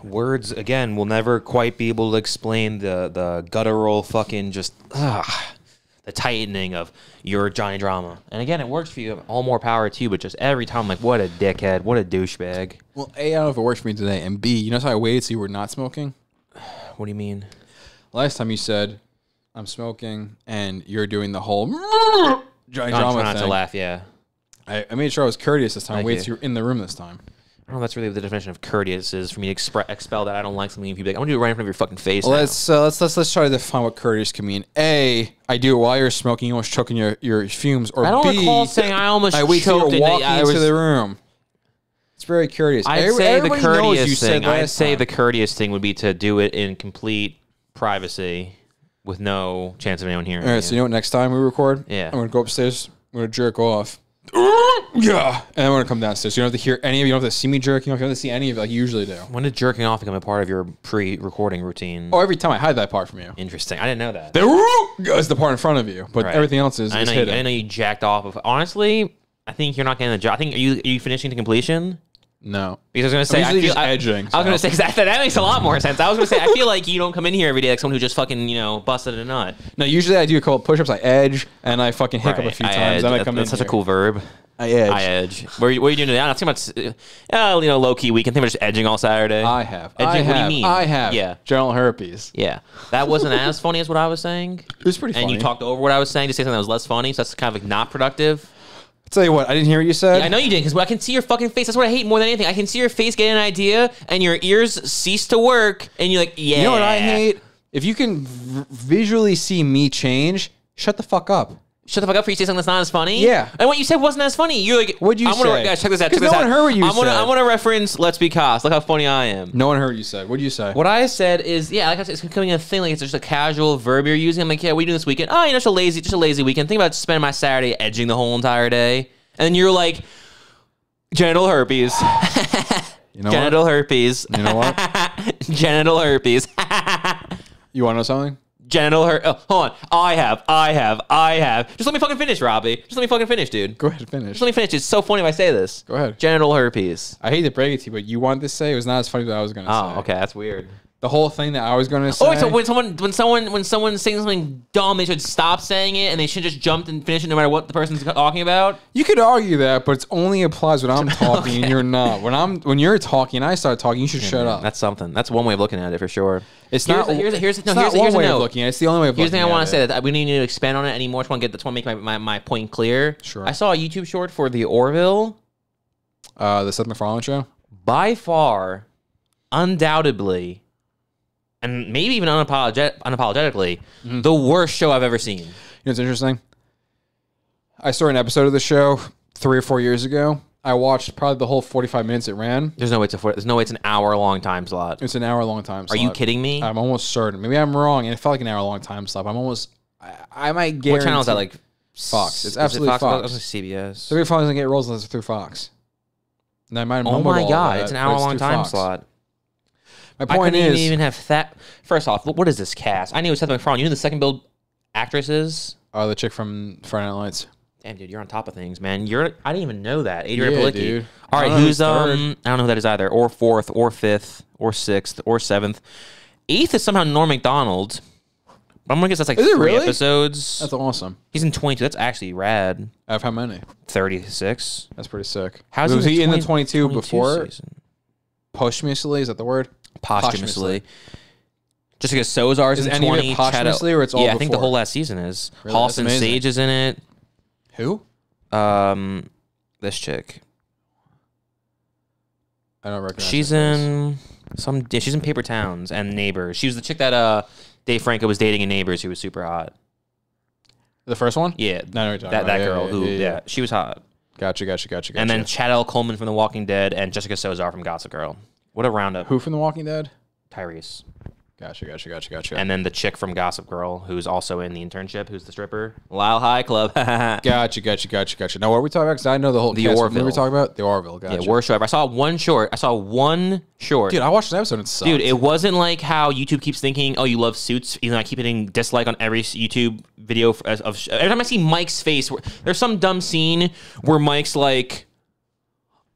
Words, again, will never quite be able to explain the guttural fucking just, the tightening of your Johnny Drama. And again, it works for you. All more power to you, but just every time I'm like, what a dickhead, what a douchebag. Well, A, I don't know if it works for me today, and B, you know how I waited so you were not smoking? What do you mean? Last time you said, I'm smoking, and you're doing the whole Johnny Drama thing. Not to laugh, yeah. I made sure I was courteous this time. Wait, you. so you're in the room this time. I don't know if that's really the definition of courteous is for me to expel that I don't like something. If you be like, I'm gonna do it right in front of your fucking face. Well, let's try to define what courteous can mean. A, I do it while you're smoking, you almost choking your fumes. Or I don't B, recall saying I almost I wait till choked you're walking into the room. It's very courteous. I'd say the courteous thing. I'd say the courteous thing would be to do it in complete privacy with no chance of anyone hearing. All right, so you know what? Next time we record, yeah, I'm gonna go upstairs. I'm gonna jerk off. Yeah, and I'm gonna come downstairs. You don't have to hear any of it. You don't have to see me jerking off. You don't have to see any of it like you usually do. When did jerking off become a part of your pre-recording routine? Oh, every time I hide that part from you. Interesting. I didn't know that. That's the part in front of you, but everything else is hidden. I didn't know you jacked off of. Honestly, I think you're not getting the job. I think are you finishing to completion? No, because I was gonna say I feel edging. I was gonna say that makes a lot more sense. I was gonna say I feel like you don't come in here every day like someone who just fucking busted a nut. No, usually I do a couple push-ups. I edge and I fucking hiccup a few times. Then I come in. That's such a cool verb. I edge. I edge. What are you doing today? I'm not thinking about low key weekend. I think we're just edging all Saturday. I have. Edging. What do you mean? I have. Yeah. General herpes. Yeah. That wasn't as funny as what I was saying. It was pretty funny. And you talked over what I was saying to say something that was less funny. So that's kind of like not productive. I'll tell you what, I didn't hear what you said. Yeah, I know you didn't, because I can see your fucking face. That's what I hate more than anything. I can see your face get an idea, and your ears cease to work, and you're like, yeah. You know what I hate? If you can visually see me change, shut the fuck up. Shut the fuck up for you say something that's not as funny? Yeah. And what you said wasn't as funny. You're like, what'd you say? Guys, check this out. Because no one heard what you said. I want to reference Let's Be Cos. Look how funny I am. No one heard what you said. What'd you say? What I said is, yeah, like I said, it's becoming a thing. Like it's just a casual verb you're using. I'm like, yeah, what are you doing this weekend? Oh, just a lazy weekend. Think about spending my Saturday edging the whole entire day. And then you're like, genital herpes. You know genital what? herpes. You know what? Genital herpes. You want to know something? Genital herpes. Oh, hold on. I have. Just let me fucking finish, Robbie. Just let me fucking finish, dude. Go ahead and finish. Just let me finish. It's so funny if I say this. Go ahead. Genital herpes. I hate to break it to you, but you wanted to say it was not as funny as I was going to say. Oh, okay. That's weird. The whole thing that I was going to say. Oh, wait, so when someone's saying something dumb, they should stop saying it, and they should just jump and finish it no matter what the person's talking about? You could argue that, but it only applies when I'm talking and you're not. When you're talking and I start talking, you should shut up. That's something. That's one way of looking at it for sure. It's not one way of looking at it. It's the only way of looking at it. Here's the thing I want to say that we need to expand on it anymore. I just want to make my point clear. Sure. I saw a YouTube short for the Orville. The Seth MacFarlane show? By far, undoubtedly, and maybe even unapologetically, the worst show I've ever seen. You know what's interesting? I saw an episode of the show 3 or 4 years ago. I watched probably the whole 45 minutes it ran. There's no way it's an hour-long time slot. It's an hour-long time slot. Are you kidding me? I'm almost certain. Maybe I'm wrong, and it felt like an hour-long time slot. I might guarantee. What channel is that, like? Fox. It's absolutely Fox. I was like CBS. So Fox doesn't get rolls unless it's through Fox. And I might have oh my god, it's an hour-long time slot. My point is, I couldn't even have that. First off, what is this cast? I knew it was Seth MacFarlane. You know who the second build actress is? Oh, the chick from Friday Night Lights. Damn, dude, you're on top of things, man. I didn't even know that. Adrian Palicki. Dude. All right, who's I don't know who that is either. Or 4th, or 5th, or 6th, or 7th. 8th is somehow Norm Macdonald. I'm gonna guess that's like 3 episodes. That's awesome. He's in 22. That's actually rad. Out of how many? 36. That's pretty sick. Was he in the 22 before? Season? Posthumously, is that the word? Posthumously. Jessica Sozar's in 20. Any of it posthumously, or it's all before? I think the whole last season is. Really? Halston Sage is in it. Who? This chick. I don't recognize. She's in she's in Paper Towns and Neighbors. She was the chick that Dave Franco was dating in Neighbors who was super hot. The first one? Yeah. No, that girl who she was hot. Gotcha. And then Chad L. Coleman from The Walking Dead and Jessica Sozar from Gossip Girl. What a roundup. Who from The Walking Dead? Tyrese. Gotcha. And then the chick from Gossip Girl, who's also in The Internship, who's the stripper. Lyle High Club. Gotcha. Now, what are we talking about? Because I know the whole The cast. Orville. What are we talking about? The Orville. Gotcha. Yeah, worst show ever. I saw one short. Dude, I watched an episode and it sucked. Dude, it wasn't like how YouTube keeps thinking, oh, you love Suits. Even though I keep hitting dislike on every YouTube video every time I see Mike's face. There's some dumb scene where Mike's like,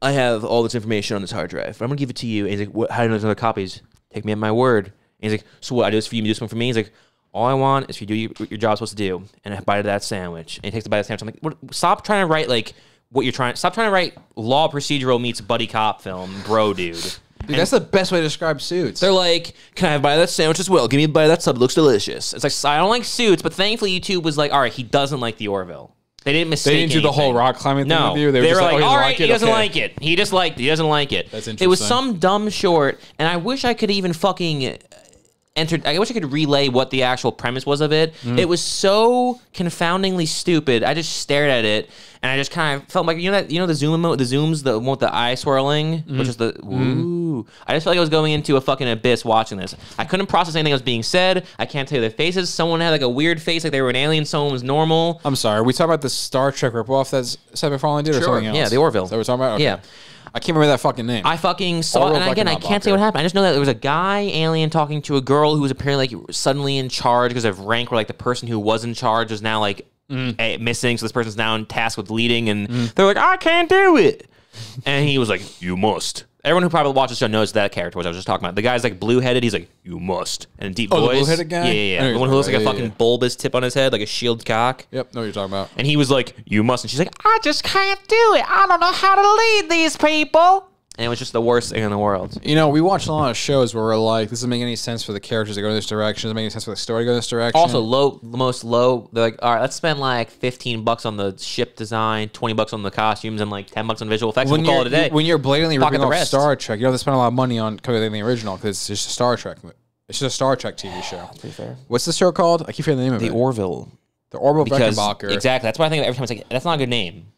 I have all this information on this hard drive. I'm gonna give it to you. And he's like, what, how do you know there's other copies? Take me at my word. And he's like, so what? I do this for you. You do this one for me. He's like, all I want is for you to do what your job's supposed to do. And I bite of that sandwich. And he takes a bite of the sandwich. I'm like, what, stop trying to write like what you're trying. Stop trying to write law procedural meets buddy cop film, bro, dude. Dude, that's the best way to describe Suits. They're like, can I have a bite of that sandwich as well? Give me a bite of that sub. It looks delicious. It's like, I don't like Suits, but thankfully YouTube was like, all right, he doesn't like the Orville. They didn't mistake They didn't do the whole rock climbing thing with you? They were like, all right, he doesn't Okay. like it. He doesn't like it. That's It was interesting. some dumb short, and I wish I could even fucking I wish I could relay what the actual premise was of it. It was so confoundingly stupid. I just stared at it, and I just kind of felt like the zoom emote, the zooms, the one with the eye swirling, which is the ooh. I just felt like I was going into a fucking abyss watching this. I couldn't process anything that was being said. I can't tell you their faces. Someone had like a weird face, like they were an alien. Someone was normal. I'm sorry. Are we talking about the Star Trek ripoff that's Seth MacFarlane did, or something else? Yeah, the Orville. Is that what we're talking about? Okay. Yeah. I can't remember that fucking name. I fucking saw it, and again, I can't say what happened. I just know that there was a guy alien talking to a girl who was apparently like suddenly in charge because of rank, where like the person who was in charge is now like missing, so this person's now in task with leading, and they're like, I can't do it, and he was like, you must. Everyone who probably watches the show knows that character, which I was just talking about. The guy's like blue-headed. He's like, you must. And in deep voice. The blue-headed guy? Yeah. The one who looks like a fucking bulbous tip on his head, like a shield cock. Yep, know what you're talking about. And he was like, you must. And she's like, I just can't do it. I don't know how to lead these people. And it was just the worst thing in the world. You know, we watch a lot of shows where we're like, this doesn't make any sense for the characters to go this direction. Doesn't make any sense for the story to go this direction. Also, they're like, all right, let's spend like $15 on the ship design, $20 on the costumes, and like $10 on visual effects. We'll call it a day. When you're blatantly ripping off rest. Star Trek, you don't have to spend a lot of money on covering the original because it's just a Star Trek. It's just a Star Trek TV show. That's pretty fair. What's the show called? I keep forgetting the name of it. The Orville. The Orville Because, Beckenbacher. exactly. That's why I think every time it's like, that's not a good name.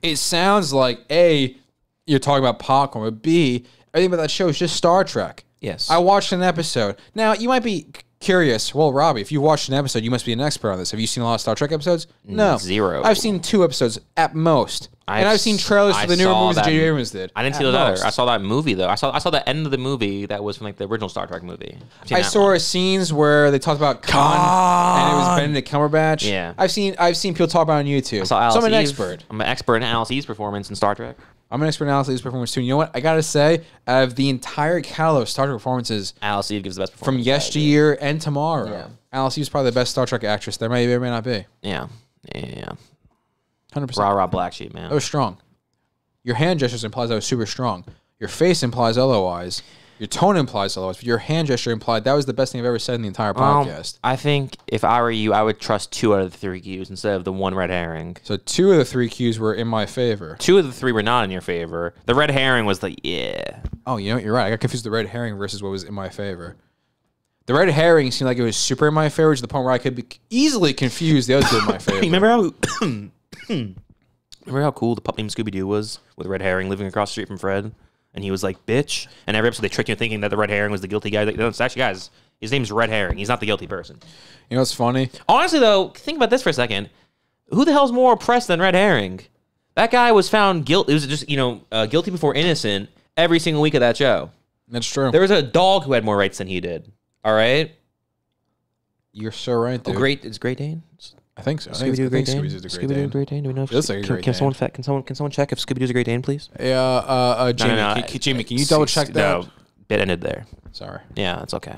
It sounds like, A, you're talking about popcorn, but B, everything about that show is just Star Trek. Yes. I watched an episode. Now, you might be curious. Well, Robbie, if you watched an episode, you must be an expert on this. Have you seen a lot of Star Trek episodes? No. 0. I've seen 2 episodes at most. And I've seen trailers for the newer movies that J.J. Abrams did. I didn't see those either. I saw that movie, though. I saw the end of the movie that was from like the original Star Trek movie. I saw scenes where they talked about Khan, and it was Benedict Cumberbatch. Yeah. I've seen people talk about it on YouTube. I saw Alice so I'm an Eve. expert. I'm an expert in Alice Eve's performance in Star Trek. I'm an expert in Alice Eve's performance too. And you know what? I gotta say, out of the entire catalog of Star Trek performances Alice Eve gives the best from performance. yesteryear and tomorrow, Yeah. Alice Eve's probably the best Star Trek actress there may or may not be. Yeah. 100%. Rah, black sheep, man. That was strong. Your hand gestures implies that was super strong. Your face implies otherwise. Your tone implies otherwise. But your hand gesture implied that was the best thing I've ever said in the entire podcast. I think if I were you, I would trust 2 out of the 3 cues instead of the 1 red herring. So 2 of the 3 cues were in my favor. 2 of the 3 were not in your favor. The red herring was like, yeah. Oh, you know what? You're right. I got confused with the red herring versus what was in my favor. The red herring seemed like it was super in my favor to the point where I could be easily confused the other 2 in my favor. Remember how cool the pup named Scooby-Doo was with red herring living across the street from Fred? And he was like, bitch. And every episode they tricked you into thinking that the red herring was the guilty guy. Like, no, it's actually, guys, his name's Red Herring. He's not the guilty person. You know what's funny? Honestly, though, think about this for a second. Who the hell's more oppressed than Red Herring? That guy was found guilty. It was just, guilty before innocent every single week of that show. That's true. There was a dog who had more rights than he did. All right? You're so right, dude. It's Great Dane? I think so. I think Scooby-Doo Great Dane? Scooby-Doo's a Great Scooby-Doo Dane. Great Dane? Do we know if Looks like a Great can Dane. someone check if Scooby-Doo's a Great Dane, please? Yeah, Jamie, No. Jamie, can you double check that? No, bit ended there. Sorry. Yeah, it's okay.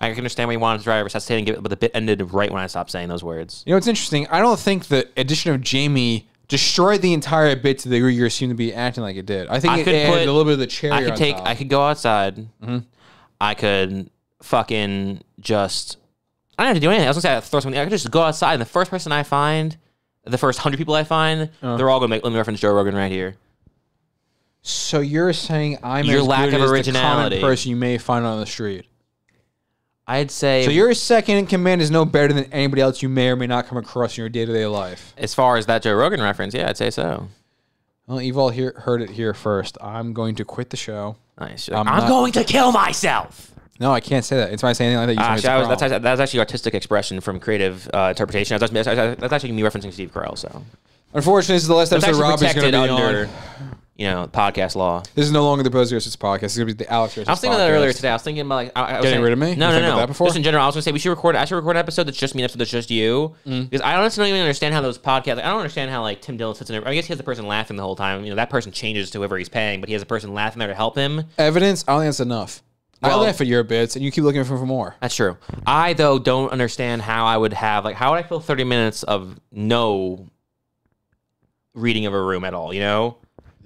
I can understand why you wanted to try resuscitating it, but the bit ended right when I stopped saying those words. You know what's interesting? I don't think the addition of Jamie destroyed the entire bit to the degree you seem to be acting like it did. I think it added a little bit of the cherry on top. I could go outside. I could fucking just... I don't have to do anything. I was going to say, throw something. I could just go outside, and the first person I find, the first 100 people I find, they're all going to let me reference Joe Rogan right here. So you're saying I'm Your as lack good of as originality. the common person you may find on the street. I'd say... So your second in command is no better than anybody else you may or may not come across in your day-to-day life. As far as that Joe Rogan reference, yeah, I'd say so. Well, you've all heard it here first. I'm going to quit the show. Nice. I'm I'm not- going to kill myself! No, I can't say that. It's why I say anything like that. You tell me it's a problem. That's actually artistic expression from creative interpretation. That's actually me referencing Steve Carell. So Unfortunately, this is the last it's episode actually Robbie's going to protected be under, on. podcast law. This is no longer the Bros Yurasits podcast. It's gonna be the Alex Yurasits podcast. I was thinking about that earlier today. I was thinking about like I was getting rid of me. No. That before? Just in general, I was gonna say I should record an episode that's just me, an episode that's just you, because I honestly don't even understand how those podcasts. Like, I don't understand how like Tim Dillon sits in there. I guess he has the person laughing the whole time. That person changes to whoever he's paying, but he has a person laughing there to help him. Evidence. I don't think that's enough. Well, I laugh at your bits, and you keep looking for more. That's true. I though don't understand how I would have how would I fill 30 minutes of no reading of a room at all? Yeah,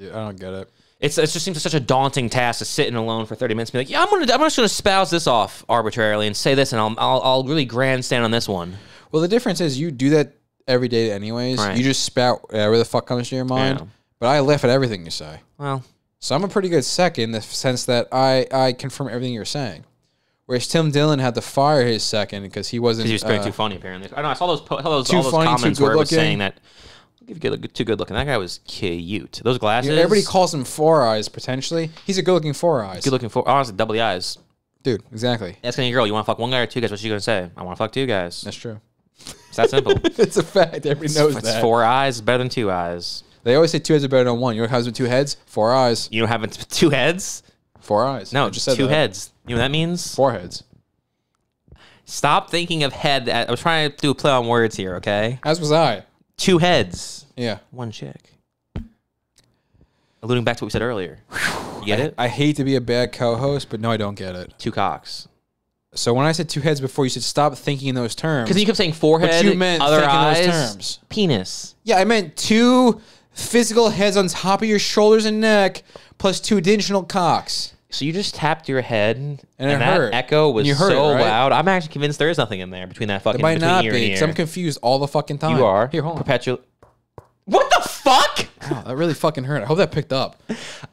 I don't get it. It just seems such a daunting task to sit in alone for 30 minutes and be like, yeah, I'm just gonna spouse this off arbitrarily and say this, and I'll really grandstand on this one. Well, the difference is you do that every day anyways. Right. You just spout whatever the fuck comes to your mind. Yeah. But I laugh at everything you say. Well, so I'm a pretty good second in the sense that I confirm everything you're saying. Whereas Tim Dillon had to fire his second because he wasn't. Because he was too funny, apparently. I know. I saw those all those funny, comments where it was saying that. Too good looking. That guy was cute. Those glasses. Yeah, everybody calls him Four Eyes, potentially. He's a good looking Four Eyes. Good looking honestly, double the eyes. Dude, exactly. Asking a girl, you want to fuck one guy or two guys? What's she going to say? I want to fuck two guys. That's true. It's that simple. It's a fact. Everybody knows that. It's 4 eyes better than 2 eyes. They always say 2 heads are better than 1. You know what happens with 2 heads? 4 eyes. You don't have 2 heads? 4 eyes. No, just 2 heads. You know what that means? 4 heads. Stop thinking of head. I was trying to do a play on words here, okay? As was I. 2 heads. Yeah. 1 chick. Alluding back to what we said earlier. You get it? I hate to be a bad co-host, but no, I don't get it. 2 cocks. So when I said 2 heads before, you said stop thinking in those terms. Because you kept saying forehead, but you meant other eyes, in those terms. Penis. Yeah, I meant 2 physical heads on top of your shoulders and neck, plus 2 additional cocks. So you just tapped your head, and that hurt. Echo was so right? loud. I'm actually convinced there is nothing in there between that fucking. It might not ear be, and because ear. I'm confused all the fucking time. You are. Here, hold on. Perpetual. What the fuck? Wow, that really fucking hurt. I hope that picked up.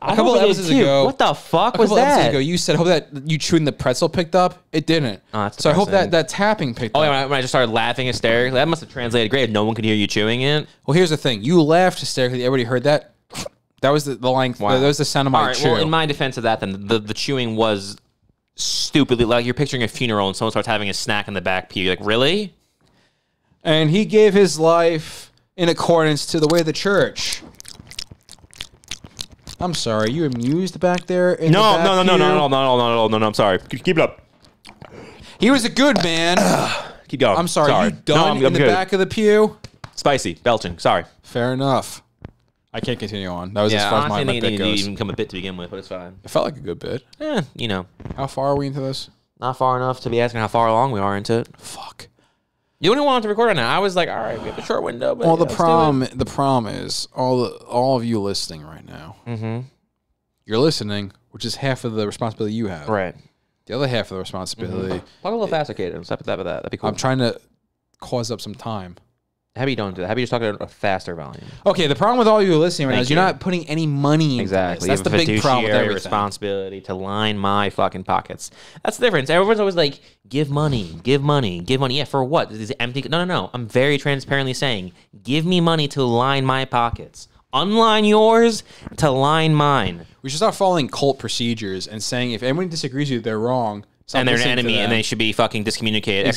A couple of episodes ago. What the fuck was that? Episodes ago, you said, I hope that you chewing the pretzel picked up. It didn't. Oh, so I hope that tapping picked up. Oh, yeah, when I just started laughing hysterically, that must have translated great if no one could hear you chewing it. Well, here's the thing. You laughed hysterically. Everybody heard that. That was the length. Wow. That was the sound of my chew. Well, in my defense of that, then the chewing was stupidly like you're picturing a funeral and someone starts having a snack in the back pew. You're like, really? And he gave his life in accordance to the way of the church. I'm sorry, you amused back there? No, I'm sorry. Keep it up. He was a good man. Keep going. I'm sorry. You done in the back of the pew? Spicy, belching. Sorry. Fair enough. I can't continue on. That was as far as my bit goes. It didn't even come a bit to begin with, but it's fine. It felt like a good bit. How far are we into this? Not far enough to be asking how far along we are into it. Fuck. You only wanted to record right now. I was like, all right, we have a short window. But well, the problem is all of you listening right now. Mm-hmm. You're listening, which is half of the responsibility you have. Right. The other half of the responsibility. Talk a little faster, Kaden. Stop with that. That'd be cool. I'm trying to cause up some time. How about you don't do that? How about you just talk at a faster volume? Okay, the problem with all you listening right now is you're not putting any money into exactly. This. That's the big problem with everything. Responsibility to line my fucking pockets. That's the difference. Everyone's always like, give money. Yeah, for what? Is it empty? No. I'm very transparently saying, give me money to line my pockets. Unline yours to line mine. We should start following cult procedures and saying if anyone disagrees with you, they're wrong. And they're an enemy, and they should be fucking excommunicated.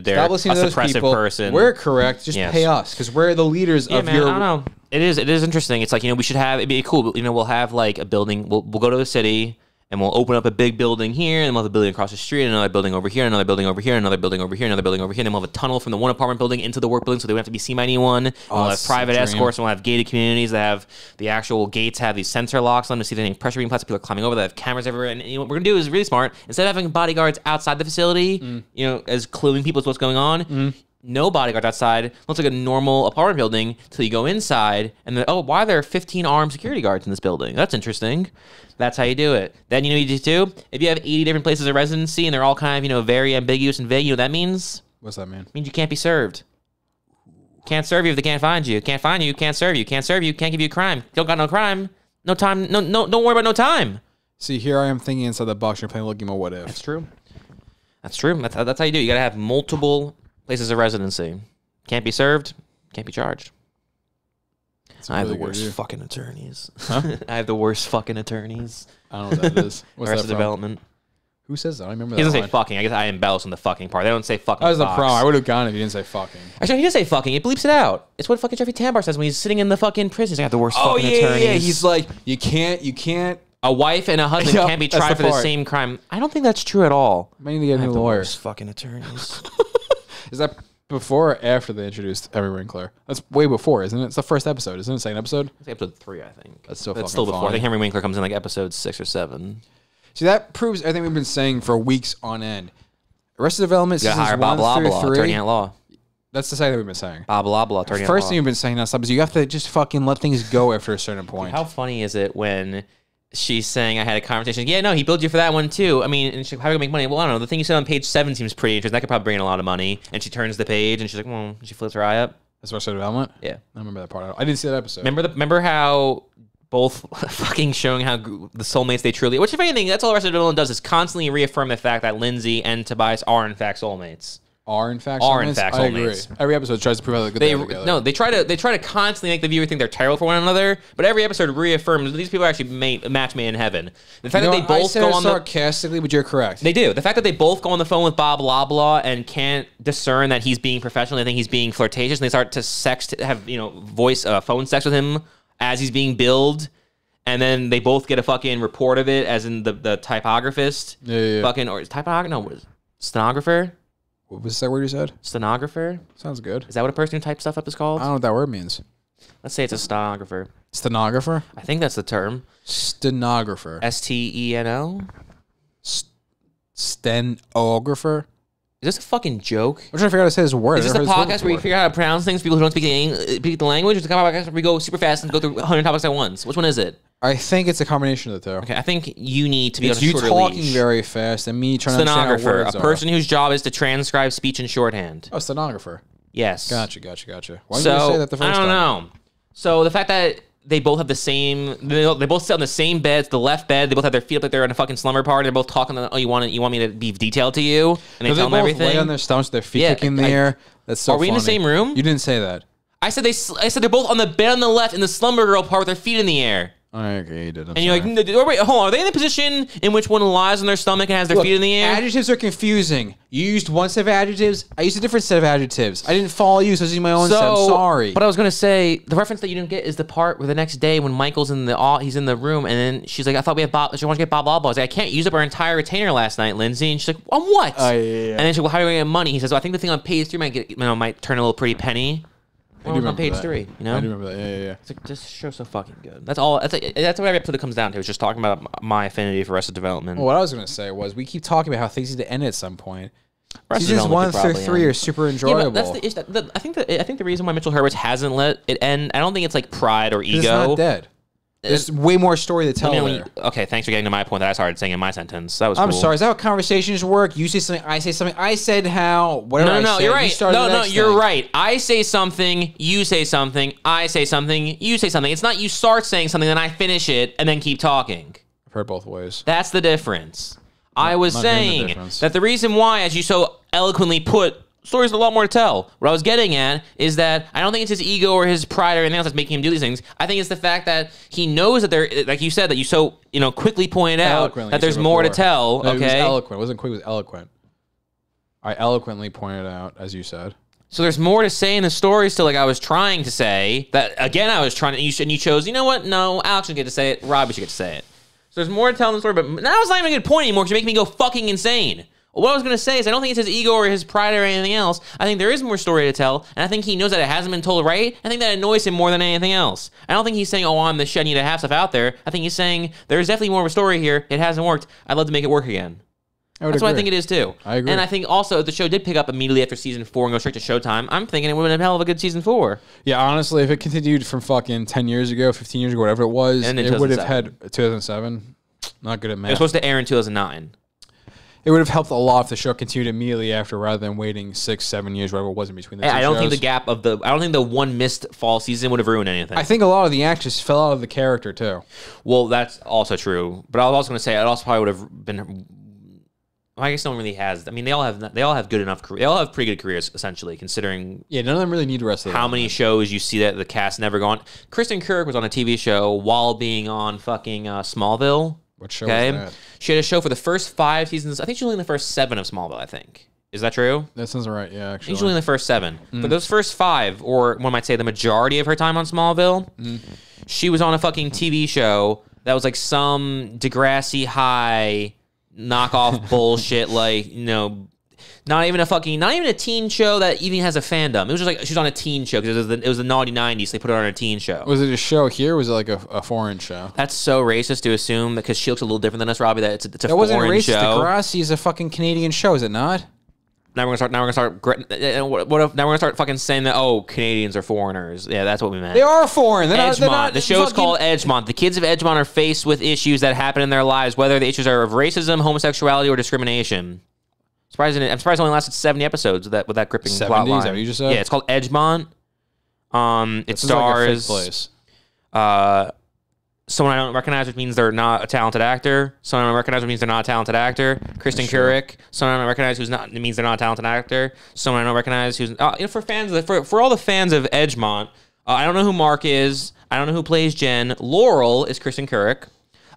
They're a suppressive person. We're correct. Just pay us, because we're the leaders of your... I don't know. It is interesting. It's like, we should have... It'd be cool. We'll have, like, a building. We'll go to the city, and we'll open up a big building here, and we'll have a building across the street, and another building over here, another building over here, another building over here, another building over here, and then we'll have a tunnel from the one apartment building into the work building, so they won't have to be seen by anyone. We'll have private escorts, and we'll have gated communities that have the actual gates have these sensor locks on them to see if there's any pressure being applied, so people are climbing over, that have cameras everywhere, and what we're gonna do is really smart. Instead of having bodyguards outside the facility, as cluing people to what's going on, no bodyguards outside. Looks like a normal apartment building till you go inside, and then, why are there 15 armed security guards in this building? That's interesting. That's how you do it. Then you do too. If you have 80 different places of residency and they're all kind of very ambiguous and vague, you know what that means? What's that mean? It means you can't be served. Can't serve you if they can't find you. Can't find you. Can't serve you. Can't serve you. Can't give you a crime. Don't got no crime. No time. No. Don't worry about no time. See, here I am thinking inside the box. You're playing looking at what if. That's true. That's true. That's how you do it. You got to have multiple places of residency. Can't be served. Can't be charged. I have the worst fucking attorneys. Huh? I have the worst fucking attorneys. I don't know what that is. What's Arrested that from? Development. Who says that? I remember that. He doesn't say line. fucking. I guess I embellish on the fucking part. They don't say fucking. That was the Fox. problem. I would have gone if he didn't say fucking. Actually, he does say fucking. It bleeps it out. It's what fucking Jeffrey Tambor says when he's sitting in the fucking prison. He's got the worst fucking attorneys. Yeah. He's like, you can't. A wife and a husband Yep, can't be that's tried the for the part. same crime. I don't think that's true at all. I need to get new lawyers. Fucking attorneys. Is that before or after they introduced Henry Winkler? That's way before, isn't it? It's the first episode, isn't it? Second episode? It's episode 3, I think. That's still It's fucking still before. funny. I think Henry Winkler comes in like episode 6 or 7. See, that proves everything we've been saying for weeks on end. Arrested Development You gotta seasons hire Bob 1 through Loblaw, 3. attorney at law. That's the second thing we've been saying. Bob Loblaw, attorney at law. First thing you've been saying nonstop is you have to just fucking let things go after a certain point. How funny is it when she's saying, I had a conversation. Yeah, no, he billed you for that one too. I mean, and she's like, how are you going to make money? Well, I don't know. The thing you said on page 7 seems pretty interesting. That could probably bring in a lot of money. And she turns the page and she's like, well, she flips her eye up. That's Arrested Development? Yeah. I remember that part. I didn't see that episode. Remember how both fucking showing how the soulmates they truly, which if anything, that's all Arrested Development does is constantly reaffirm the fact that Lindsay and Tobias are in fact soulmates. Are in fact Are in soulmates? fact I agree. soulmates. Every episode tries to prove how good they are together. No, they try to constantly make the viewer think they're terrible for one another, but every episode reaffirms that these people are actually match made in heaven. The fact that they both go on sarcastically, but you're correct. They do. The fact that they both go on the phone with Bob Loblaw and can't discern that he's being professional, they think he's being flirtatious, and they start to have phone sex with him as he's being billed, and then they both get a fucking report of it, as in the typographist. Yeah. Fucking or typographer? No, what is it? Stenographer? What was that word you said? Stenographer? Sounds good. Is that what a person who types stuff up is called? I don't know what that word means. Let's say it's a stenographer. Stenographer? I think that's the term. Stenographer. Steno? Stenographer? Is this a fucking joke? I'm trying to figure out how to say this word. Is this a podcast where you figure out how to pronounce things for people who don't speak the language? Or is it a podcast where we go super fast and go through 100 topics at once? Which one is it? I think it's a combination of the two. Okay, I think you need to be It's on a you shorter talking leash. very fast and me trying to understand how Stenographer, words a are. person whose job is to transcribe speech in shorthand. Oh, stenographer. Yes. Gotcha. Why did you say that the first I time? don't know. So the fact that they both have the same, they both sit on the same beds, the left bed. They both have their feet up like they're in a fucking slumber party. They're both talking. Oh, you want me to be detailed to you? And they Do tell them both everything. lay on their stomachs with their feet Yeah, kicking in the air? That's so Are we in the funny. same room? You didn't say that. I said they're both on the bed on the left in the slumber girl part with their feet in the air. Okay, you did. And you're like, wait, hold on. Are they in the position in which one lies on their stomach and has their feet in the air? Adjectives are confusing. You used one set of adjectives. I used a different set of adjectives. I didn't follow you, so I was using my own set. I'm sorry. But I was gonna say the reference that you didn't get is the part where the next day when Michael's he's in the room and then she's like, I thought we had Bob. She wants to get Bob Loblaw. I was like, I can't use up our entire retainer last night, Lindsay. And she's like, on what? Yeah. And then she's like, well, how are we gonna get money? He says, well, I think the thing on page 3 might turn a little pretty penny. Well, on page 3, you know? I do remember that. Yeah. It's like, this show's so fucking good. That's all. That's what every episode comes down to. Is just talking about my affinity for Arrested Development. Well, what I was going to say was we keep talking about how things need to end at some point. Arrested Seasons Development 1 could through probably 3 end. are super Yeah, enjoyable. but that's the issue. I think the reason why Mitchell Hurwitz hasn't let it end, I don't think it's like pride or ego. It's not dead. There's way more story to tell there. Okay, thanks for getting to my point that I started saying in my sentence. That was I'm cool. sorry. Is that how conversations work? You say something, I say something. I said how. Whatever. No, I said, you're you right. started the No, next you're thing. right. I say something, you say something, I say something, you say something. It's not you start saying something, then I finish it, and then keep talking. I've heard both ways. That's the difference. I was not hearing the saying difference. that the reason why, as you so eloquently put, stories have a lot more to tell. What I was getting at is that I don't think it's his ego or his pride or anything else that's making him do these things. I think it's the fact that he knows that there, like you said, that you so quickly pointed out Eloquently, that you there's said more to before. tell. No, It was Okay, eloquent. It wasn't quick. It was eloquent. I eloquently pointed out, as you said. so there's more to say in the story still. Like I was trying to say that again. I was trying to. And you chose. You know what? No, Alex should get to say it. Robbie should get to say it. So there's more to tell in the story. But now it's not even a good point anymore because you're making me go fucking insane. What I was going to say is I don't think it's his ego or his pride or anything else. I think there is more story to tell, and I think he knows that it hasn't been told right. I think that annoys him more than anything else. I don't think he's saying, oh, I'm the shit, I need to have stuff out there. I think he's saying, there's definitely more of a story here. It hasn't worked. I'd love to make it work again. That's what I think it is, too. I agree. And I think also the show did pick up immediately after season 4 and go straight to Showtime. I'm thinking it would have been a hell of a good season 4. Yeah, honestly, if it continued from fucking 10 years ago, 15 years ago, whatever it was, And in it would have 2007. had 2007. Not good at It was math. supposed to air in 2009. It would have helped a lot if the show continued immediately after rather than waiting 6-7 years, whatever it was in between the two I don't think shows. I don't think the one missed fall season would have ruined anything. I think a lot of the actors fell out of the character, too. Well, that's also true. But I was also going to say it also probably would have been. Well, I guess no one really has. I mean, they all have good enough. They all have pretty good careers, essentially, considering Yeah, none of them really need the rest of how many shows you see that the cast never gone. Kristen Kirk was on a TV show while being on fucking Smallville. What show was that? She had a show for the first 5 seasons. I think she's only in the first 7 of Smallville, I think. Is that true? That sounds right, yeah, actually. Usually in the first 7. But those first 5, or one might say the majority of her time on Smallville, she was on a fucking TV show that was like some Degrassi High knockoff bullshit, like, you know, not even a teen show that even has a fandom. It was just like she was on a teen show because it was the naughty 90s. So they put her on a teen show. Was it a show here? Or was it like a foreign show? That's so racist to assume because she looks a little different than us, Robbie. That it's a that foreign wasn't racist. show. Degrassi is a fucking Canadian show, is it not? Now we're gonna start. What if? Now we're gonna start fucking saying that Canadians are foreigners. Yeah, that's what we meant. They are foreign. Edgemont. The show's called Edgemont. The kids of Edgemont are faced with issues that happen in their lives, whether the issues are of racism, homosexuality, or discrimination. I'm surprised it only lasted 70 episodes with that gripping 70s, plot line. is that what you just said? Yeah, it's called Edgemont. It stars like a fifth place. someone I don't recognize, which means they're not a talented actor. Someone I don't recognize, which means they're not a talented actor. Kristen Couric. Someone I don't recognize, it means they're not a talented actor. Someone I don't recognize, who's for all the fans of Edgemont, I don't know who Mark is. I don't know who plays Jen. Laurel is Kristen Couric.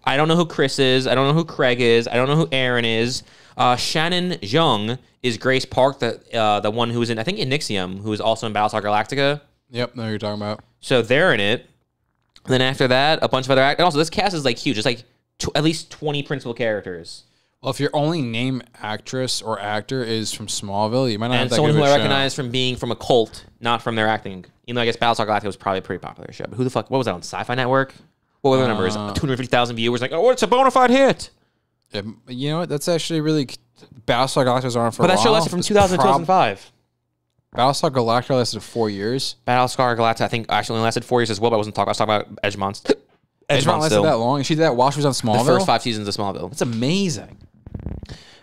I don't know who Chris is. I don't know who Craig is. I don't know who Aaron is. Shannon Jung is Grace Park, the one who was in, I think, Inixium, who is also in Battlestar Galactica. Yep, know who you're talking about. So they're in it. And then after that, a bunch of other actors. And also, this cast is like huge. It's like at least 20 principal characters. Well, if your only name actress or actor is from Smallville, you might not have that someone good who of a I show. recognize from being from a cult, not from their acting. Even though I guess Battlestar Galactica was probably a pretty popular show. But who the fuck? What was that on Sci-Fi Network? What were the numbers? 250,000 viewers. Like, oh, it's a bona fide hit. Yeah, you know what? That's actually really... Battlestar Galactica was on for a while. But that show lasted from 2000 to 2005. Battlestar Galactica lasted 4 years. Battlestar Galactica, I think, actually only lasted 4 years as well, but I was talking about Edgemont. Edgemont lasted that long? She did that while she was on Smallville? The first 5 seasons of Smallville. That's amazing.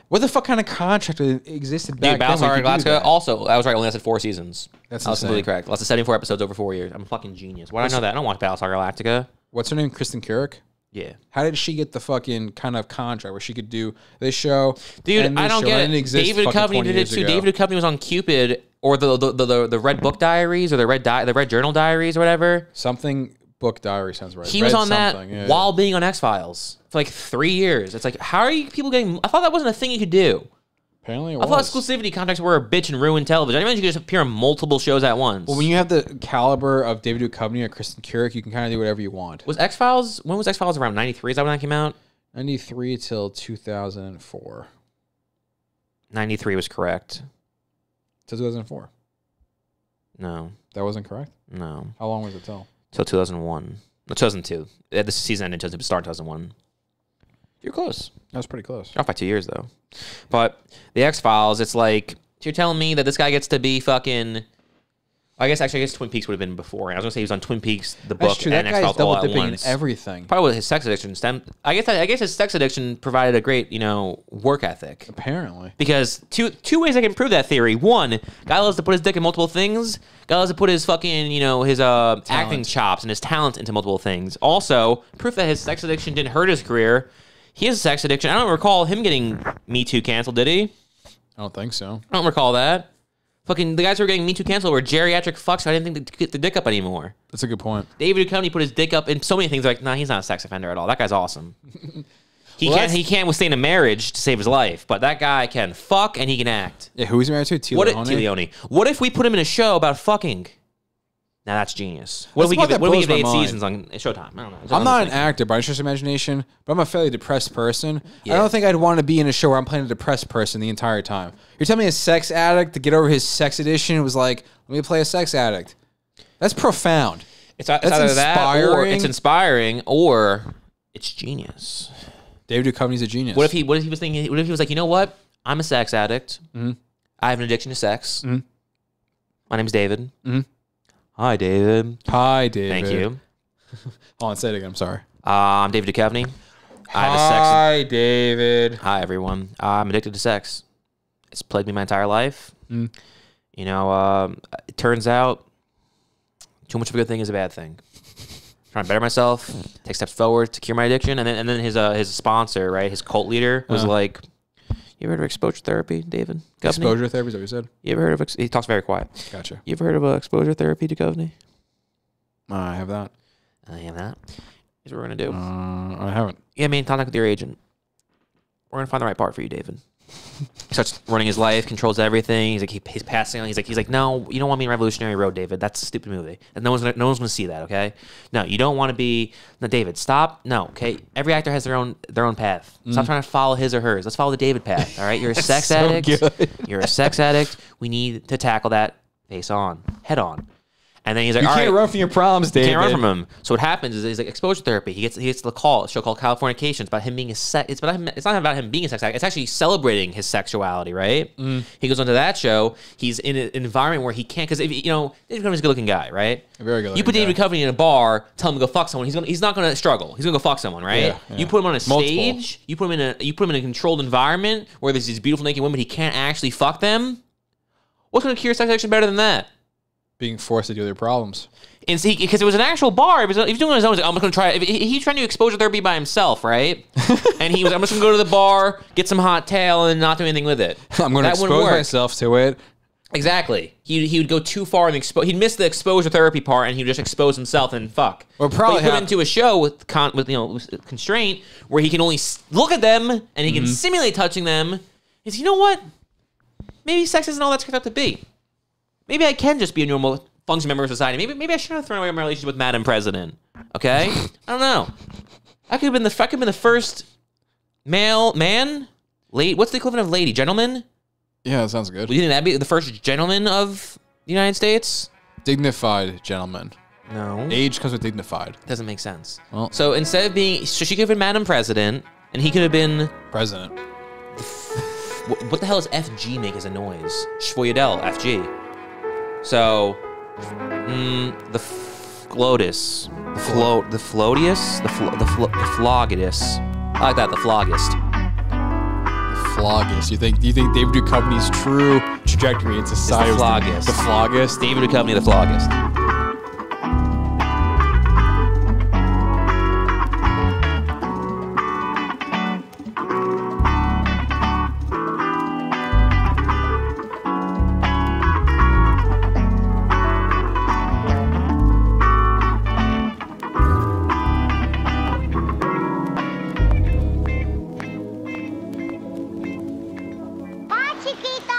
What the fuck kind of contract existed back then? Battlestar Galactica also, I was right, only lasted 4 seasons. That's I was completely correct. Lasted 74 episodes over 4 years. I'm a fucking genius. Why do I know that? I don't watch Battlestar Galactica. What's her name? Kristen Couric? Yeah. How did she get the fucking kind of contract where she could do this show? Dude, I don't get it. David Duchovny did it too. David Duchovny was on Cupid or the Red Book Diaries or the Red Journal Diaries or whatever. Something Book Diary sounds right. He was on that while being on X-Files for like 3 years. It's like, how are you people getting... I thought that wasn't a thing you could do. Apparently it was. I thought exclusivity contracts were a bitch and ruin television. I didn't imagine you could just appear on multiple shows at once. Well, when you have the caliber of David Duchovny or Kristen Couric, you can kind of do whatever you want. Was X-Files... When was X-Files around? 93? Is that when that came out? 93 till 2004. 93 was correct. Till 2004. No. That wasn't correct? No. How long was it till? Till 2001. No, 2002. The season ended in 2002, but started 2001. You're close. That was pretty close. You're off by 2 years, though. But the X-Files, it's like, you're telling me that this guy gets to be fucking... I guess Twin Peaks would have been before. I was going to say he was on Twin Peaks, the book, and X-Files all at once. In everything. Probably with his sex addiction stemmed... I guess his sex addiction provided a great, work ethic. Apparently. Because two ways I can prove that theory. One, guy loves to put his dick in multiple things. Guy loves to put his fucking, his acting chops and his talent into multiple things. Also, proof that his sex addiction didn't hurt his career. He has a sex addiction. I don't recall him getting Me Too canceled, did he? I don't think so. I don't recall that. Fucking the guys who were getting Me Too canceled were geriatric fucks who I didn't think they'd get the dick up anymore. That's a good point. David Duchovny put his dick up in so many things. Like, nah, he's not a sex offender at all. That guy's awesome. He can't withstand a marriage to save his life, but that guy can fuck and he can act. Yeah, who is he married to? Leone. What if we put him in a show about fucking? Now that's genius. What if we give it 8 seasons on Showtime? I don't know. I'm not an actor by just imagination, but I'm a fairly depressed person. Yeah. I don't think I'd want to be in a show where I'm playing a depressed person the entire time. You're telling me a sex addict to get over his sex addiction was like, let me play a sex addict. That's profound. That's either inspiring. That or it's inspiring or it's genius. David Duchovny's a genius. What if he was thinking? What if he was like, you know what? I'm a sex addict. Mm-hmm. I have an addiction to sex. Mm-hmm. My name's David. Mm-hmm. Hi, David. Hi, David. Thank you. Hold on, say it again. I'm sorry. I'm David Duchovny. Hi, David. Hi, everyone. I'm addicted to sex. It's plagued me my entire life. Mm. It turns out too much of a good thing is a bad thing. Trying to better myself, take steps forward to cure my addiction, and then his sponsor, right, his cult leader, was like, "You ever heard of exposure therapy, David? Duchovny? Exposure therapy is that what you said? You ever heard of? He talks very quiet. Gotcha. You ever heard of exposure therapy, Duchovny? I have that. I have that. Here's what we're gonna do. I haven't. Yeah, man, contact with your agent. We're gonna find the right part for you, David. He starts running his life, controls everything. He's like, he's passing on. He's like, no, you don't want me in Revolutionary Road, David. That's a stupid movie, and no one's gonna see that. Okay, no, you don't want to be. No, David, stop. No, okay. Every actor has their own path. Stop trying to follow his or hers. Let's follow the David path. All right, you're a sex addict. Good. You're a sex addict. We need to tackle that face on, head on. And then he's like, you can't run from your problems, David. You can't run from him. So what happens is he's like exposure therapy. He gets the call, a show called Californication. It's about him being a sex. It's not about him being a sex addict. It's actually celebrating his sexuality, right? He goes onto that show. He's in an environment where he can't, because David Duchovny's a good-looking guy, right? A very good. You put David Duchovny in a bar, tell him to go fuck someone. He's not going to struggle. He's going to go fuck someone, right? Yeah. You put him on a stage. You put him in a controlled environment where there's these beautiful naked women. He can't actually fuck them. What's going to cure sex addiction better than that? Being forced to deal with their problems. And see, because it was an actual bar, he was doing it on his own. I'm just going to try it. He's trying to do exposure therapy by himself, right? And I'm just going to go to the bar, get some hot tail, and not do anything with it. I'm going to expose myself to it. Exactly. He would go too far and he'd miss the exposure therapy part, and he'd just expose himself and fuck. Well, probably put him into a show with constraint where he can only look at them and he can simulate touching them. Is, you know what? Maybe sex isn't all that's cracked up to be. Maybe I can just be a normal functioning member of society. Maybe I shouldn't have thrown away my relationship with Madam President. Okay? I don't know. I could have been the first man? What's the equivalent of lady? Gentleman? Yeah, that sounds good. You think that'd be the first gentleman of the United States? Dignified gentleman. No. Age comes with dignified. Doesn't make sense. Well, so instead of being... So she could have been Madam President, and he could have been... President. What the hell does FG make as a noise? Sfogliatelle SG. So... the FGOTUS. The Floatius? The Flogitus. I like that, the Floggist. Floggist. Do you think David Duchovny's true trajectory in society is the Floggist? The Floggist? David Duchovny, the Floggist. Chiquita.